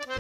हे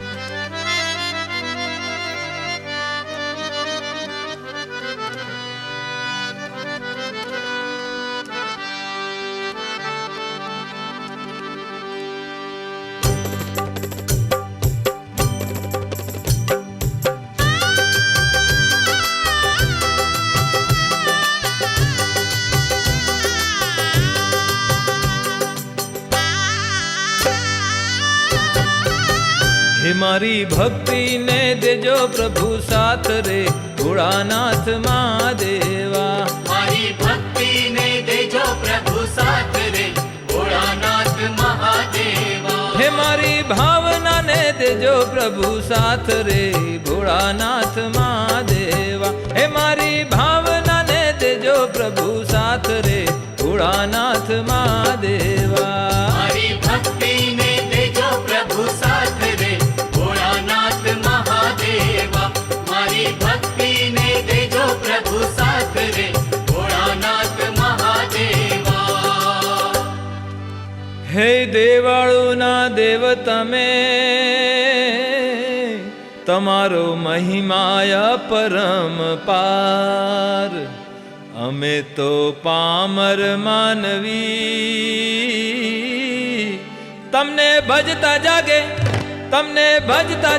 मारी भक्ति ने देजो प्रभु साथ रे भोळानाथ महादेवा। मारी भक्ति ने देजो प्रभु साथ रे भोळानाथ महादेवा। हे मारी भावना ने देजो प्रभु साथ रे भोळानाथ महादेवा। हे मारी भावना ने देजो प्रभु साथ रे भोळानाथ महादेवा। मारी भक्ति ने देजो प्रभु साथ रे भोळानाथ महादेवा। मारी भक्ति ने देजो प्रभु साथ रे भोळानाथ महादेवा। हे देवाळुना देव तमे तमारो महिमाया परम पार। अमे तो पामर मानवी तमने भजता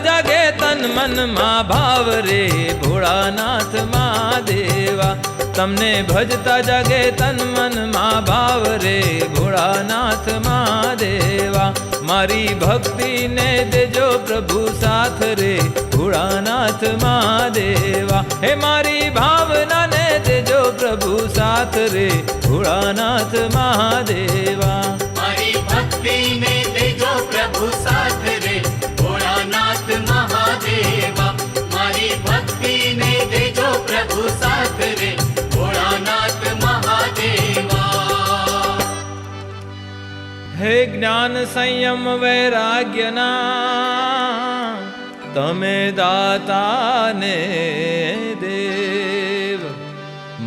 जागे तन मन मा भाव रे भोळानाथ महादेवा। तमने भजता जागे तन मन मा भाव रे भोळानाथ महादेवा। मारी भक्ति ने देजो प्रभु साथ रे भोळानाथ महादेवा। हे मारी भावना ने देजो प्रभु साथ रे भोळानाथ महादेवा। मारी भक्ति ने देजो प्रभु साथ रे भोळानाथ महादेवा। मारी भक्ति ने देजो प्रभु साथ रे भोळानाथ महादेवा। हे ज्ञान संयम वैराग्यना तमे दाता ने देव।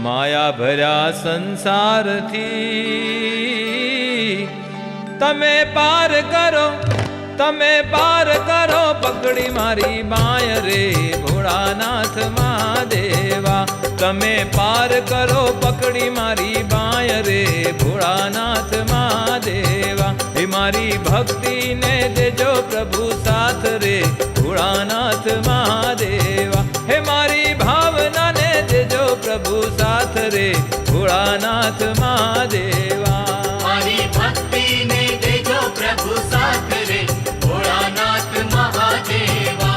माया भर्या संसार थी तमे पार करो पकड़ी मारी बाय रे भोळानाथ महादेवा। तमे पार करो पकड़ी मारी बाय रे भोळानाथ महादेवा। हे मारी भक्ति ने देजो प्रभु साथ रे भोळानाथ महादेवा। हे मारी भावना ने देजो प्रभु साथ रे भोळानाथ महादेवा। मारी भक्ति ने देजो प्रभु साथ रे भोळानाथ महादेवा।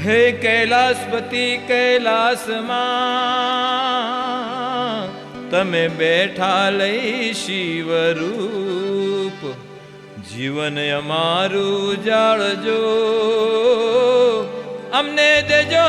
हे कैलासपति कैलास मां तमे बैठा लई शिव रूप। जीवन अमारू जाळजो अमने देजो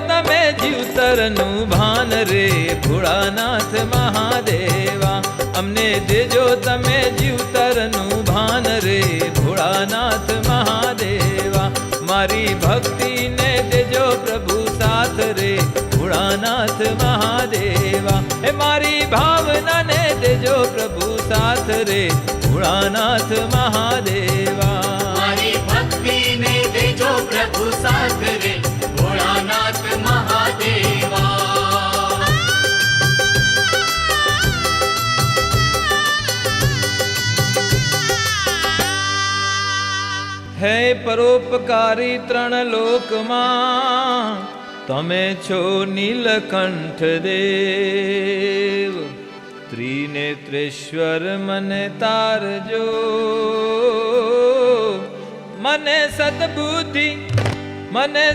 तमे जीवतरनु भान रे भोळानाथ महादेवा। अमने देजो तमे जीवतरनु भान रे भोळानाथ महादेवा। मारी भक्ति ने देजो प्रभु साथ रे भोळानाथ महादेवा। हे मारी भावना ने देजो प्रभु साथ रे भोळानाथ महादेवा। मारी भक्ति ने देजो प्रभु साथ रे भोळानाथ महादेवा। हे परोपकारी त्रण लोक मां तमे छो नीलकंठ देव। त्रिनेत्रेश्वर मने तारजो मने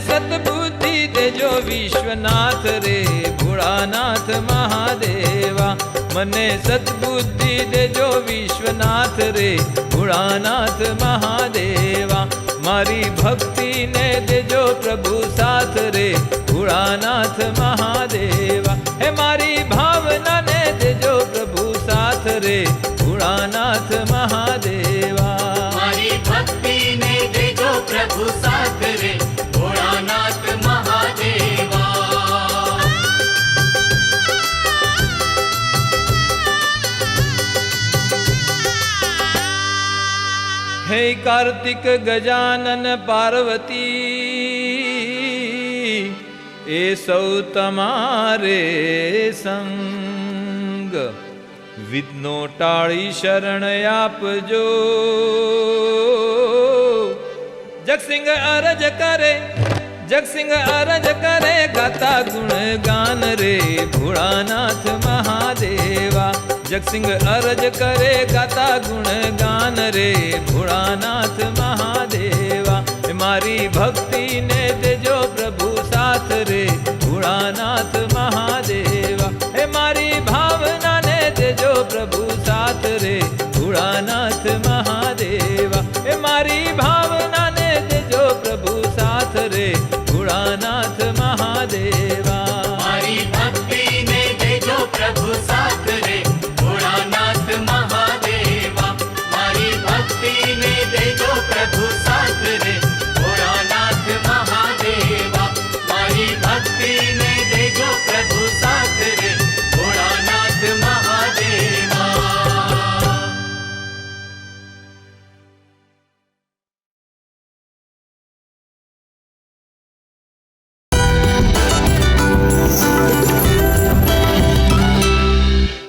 सद्बुद्धि देजो विश्वनाथ रे भोळानाथ महादेवा। मने सद्बुद्धि देजो विश्वनाथ रे भोळानाथ महादेवा। मारी भक्ति ने देजो प्रभु साथ रे भोळानाथ महादेवा। हे मारी भावना ने देजो प्रभु साथ रे भोळानाथ महादेवा। मारी भक्ति ने देजो प्रभु साथ रे भोळानाथ महादेवा। કાર્તિક ગજાનન પાર્વતી એ સૌ તમારે સંગ વિઘ્નો ટાળી શરણ આપજો જગસિંહ અરજ કરે જગસિંહ અરજ કરે ગાતા ગુણ ગાન રે ભોળાનાથ મહાદેવા જગસિંહ અરજ કરે ગાતા ગુણ ગાન રે ભોળાનાથ મહાદેવા મારી ભક્તિને દેજો પ્રભુ સાથ રે ભોળાનાથ મહાદેવા હે મારી ભાવનાને દેજો પ્રભુ સાથ રે ભોળાનાથ મહાદેવા હે મારી ભાવનાને દેજો પ્રભુ સાથ રે ભોળાનાથ મહાદેવા મારી ભક્તિને દેજો પ્રભુ સાથ રે